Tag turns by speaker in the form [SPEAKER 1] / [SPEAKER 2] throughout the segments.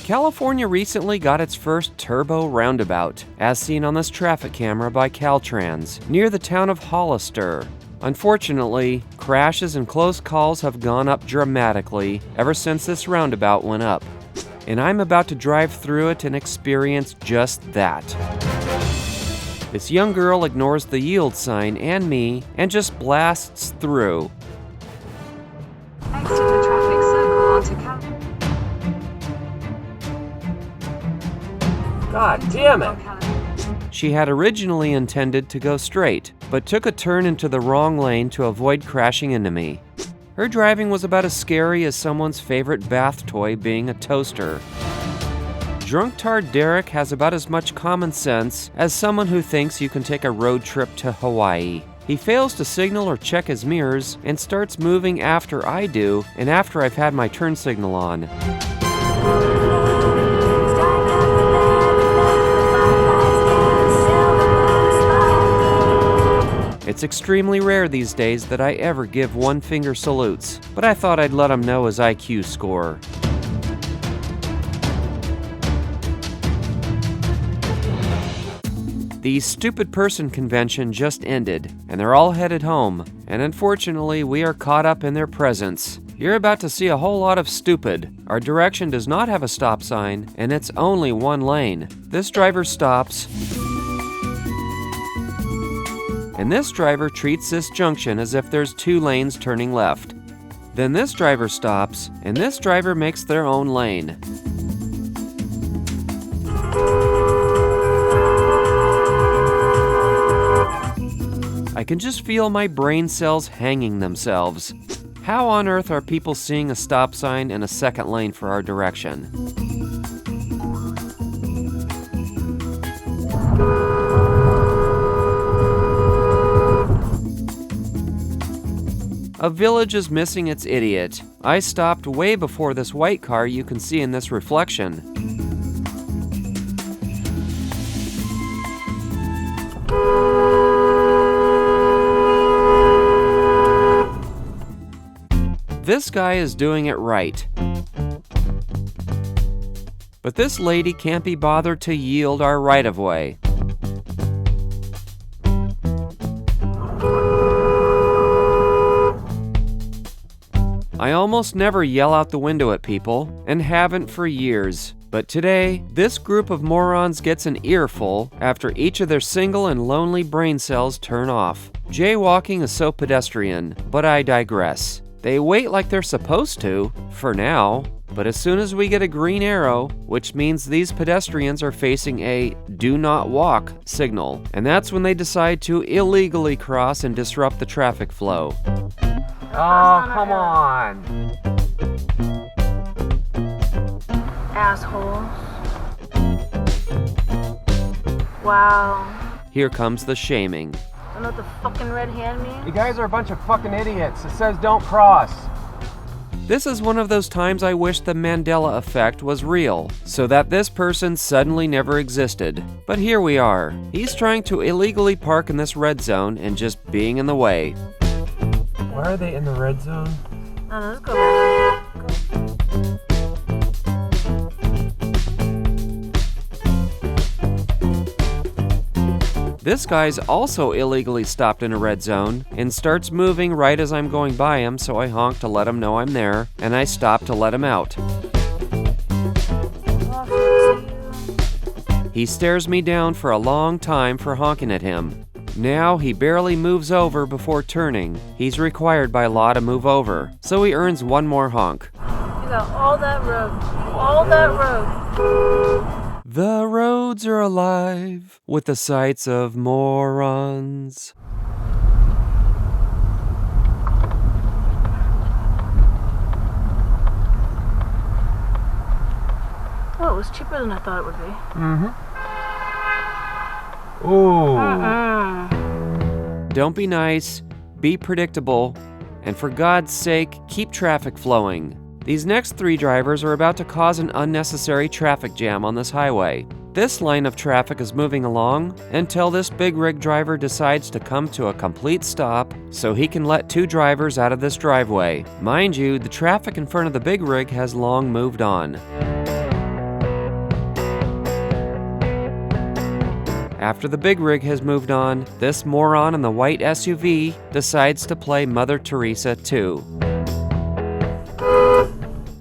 [SPEAKER 1] California recently got its first turbo roundabout, as seen on this traffic camera by Caltrans, near the town of Hollister. Unfortunately, crashes and close calls have gone up dramatically ever since this roundabout went up. And I'm about to drive through it and experience just that. This young girl ignores the yield sign and me and just blasts through.
[SPEAKER 2] Exit the traffic circle onto Caddo.
[SPEAKER 1] God damn it! She had originally intended to go straight, but took a turn into the wrong lane to avoid crashing into me. Her driving was about as scary as someone's favorite bath toy being a toaster. Drunk-tard Derek has about as much common sense as someone who thinks you can take a road trip to Hawaii. He fails to signal or check his mirrors and starts moving after I do and after I've had my turn signal on. It's extremely rare these days that I ever give one-finger salutes, but I thought I'd let him know his IQ score. The stupid person convention just ended, and they're all headed home, and unfortunately we are caught up in their presence. You're about to see a whole lot of stupid. Our direction does not have a stop sign, and it's only one lane. This driver stops, and this driver treats this junction as if there's two lanes turning left. Then this driver stops, and this driver makes their own lane. I can just feel my brain cells hanging themselves. How on earth are people seeing a stop sign and a second lane for our direction? A village is missing its idiot. I stopped way before this white car you can see in this reflection. This guy is doing it right. But this lady can't be bothered to yield our right-of-way. I almost never yell out the window at people, and haven't for years. But today, this group of morons gets an earful after each of their single and lonely brain cells turn off. Jaywalking is so pedestrian, but I digress. They wait like they're supposed to, for now. But as soon as we get a green arrow, which means these pedestrians are facing a do not walk signal, and that's when they decide to illegally cross and disrupt the traffic flow. Oh, come on.
[SPEAKER 2] Assholes. Wow.
[SPEAKER 1] Here comes the shaming.
[SPEAKER 2] Don't know what the fucking red hand means?
[SPEAKER 3] You guys are a bunch of fucking idiots. It says don't cross.
[SPEAKER 1] This is one of those times I wish the Mandela effect was real, so that this person suddenly never existed. But here we are. He's trying to illegally park in this red zone and just being in the way.
[SPEAKER 3] Why are they in the red zone?
[SPEAKER 2] I don't know, let's go back.
[SPEAKER 1] This guy's also illegally stopped in a red zone and starts moving right as I'm going by him, so I honk to let him know I'm there, and I stop to let him out. He stares me down for a long time for honking at him. Now he barely moves over before turning. He's required by law to move over, so he earns one more honk.
[SPEAKER 2] You got all that road. All that road.
[SPEAKER 1] The roads are alive with the sights of morons.
[SPEAKER 2] Oh, it was cheaper than I thought it would be.
[SPEAKER 3] Mm-hmm. Ooh.
[SPEAKER 1] Don't be nice, be predictable, and for God's sake, keep traffic flowing. These next three drivers are about to cause an unnecessary traffic jam on this highway. This line of traffic is moving along until this big rig driver decides to come to a complete stop so he can let two drivers out of this driveway. Mind you, the traffic in front of the big rig has long moved on. After the big rig has moved on, this moron in the white SUV decides to play Mother Teresa too.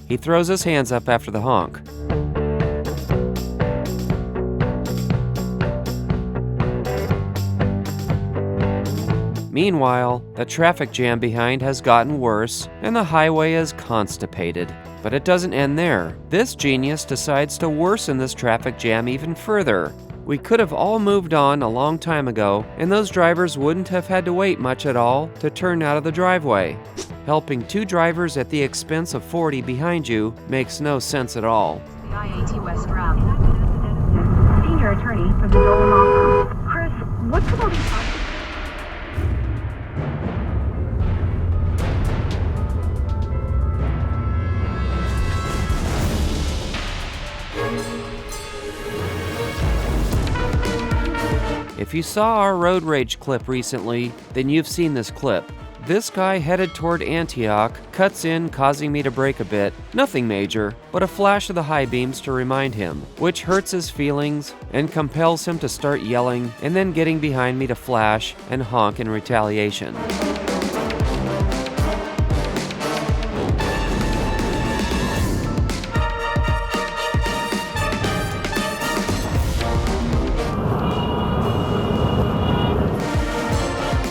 [SPEAKER 1] He throws his hands up after the honk. Meanwhile, the traffic jam behind has gotten worse, and the highway is constipated. But it doesn't end there. This genius decides to worsen this traffic jam even further. We could have all moved on a long time ago, and those drivers wouldn't have had to wait much at all to turn out of the driveway. Helping 2 drivers at the expense of 40 behind you makes no sense at all.
[SPEAKER 4] The IAT West route. Senior attorney for the Dolan law firm. Chris, what's with all these talks?
[SPEAKER 1] If you saw our road rage clip recently, then you've seen this clip. This guy headed toward Antioch cuts in, causing me to brake a bit. Nothing major, but a flash of the high beams to remind him, which hurts his feelings and compels him to start yelling and then getting behind me to flash and honk in retaliation.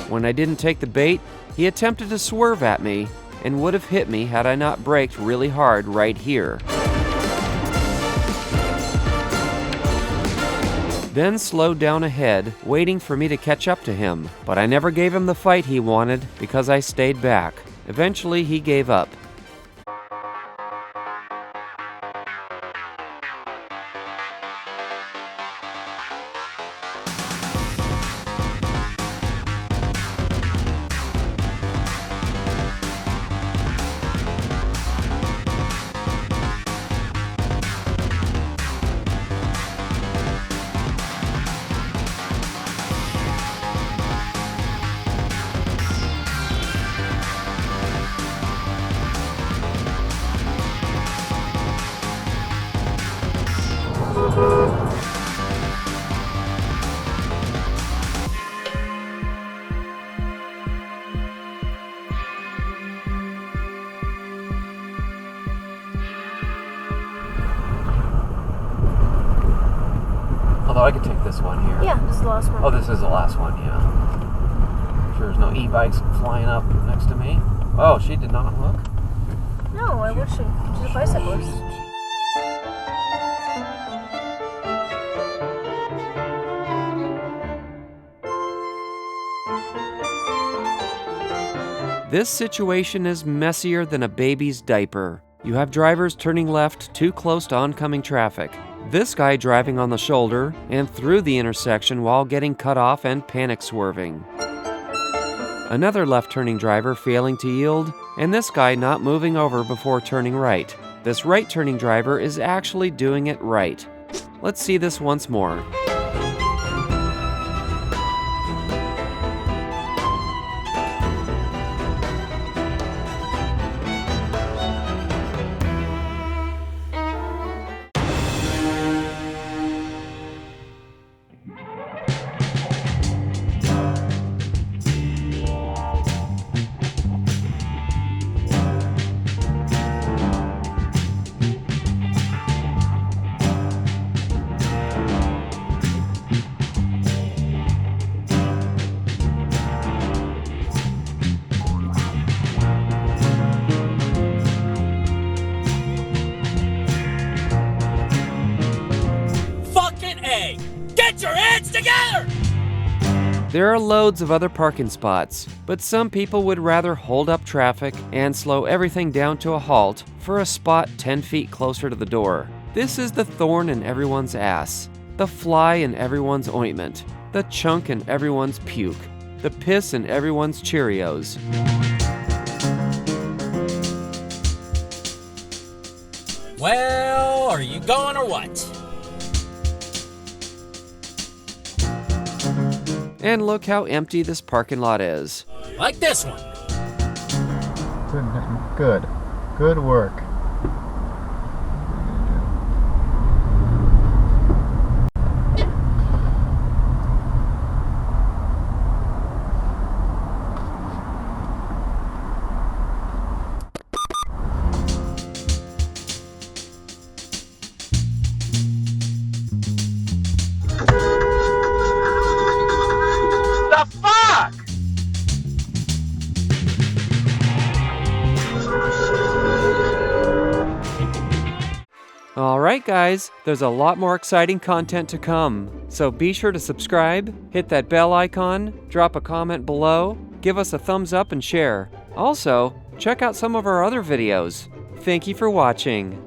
[SPEAKER 1] When I didn't take the bait, he attempted to swerve at me and would have hit me had I not braked really hard right here. Then slowed down ahead, waiting for me to catch up to him, but I never gave him the fight he wanted because I stayed back. Eventually, he gave up.
[SPEAKER 3] Although I could take this one here.
[SPEAKER 2] Yeah, this is the last one.
[SPEAKER 3] Oh, this is the last one, yeah. Sure there's no e-bikes flying up next to me. Oh, she did not look.
[SPEAKER 2] No, why would she? She's a bicyclist.
[SPEAKER 1] This situation is messier than a baby's diaper. You have drivers turning left too close to oncoming traffic. This guy driving on the shoulder and through the intersection while getting cut off and panic swerving. Another left-turning driver failing to yield, and this guy not moving over before turning right. This right-turning driver is actually doing it right. Let's see this once more.
[SPEAKER 5] Get your heads together!
[SPEAKER 1] There are loads of other parking spots, but some people would rather hold up traffic and slow everything down to a halt for a spot 10 feet closer to the door. This is the thorn in everyone's ass, the fly in everyone's ointment, the chunk in everyone's puke, the piss in everyone's Cheerios.
[SPEAKER 5] Well, are you going or what?
[SPEAKER 1] And look how empty this parking lot is.
[SPEAKER 5] Like this one.
[SPEAKER 6] Good. Good work.
[SPEAKER 1] Alright guys, there's a lot more exciting content to come. So be sure to subscribe, hit that bell icon, drop a comment below, give us a thumbs up and share. Also, check out some of our other videos. Thank you for watching.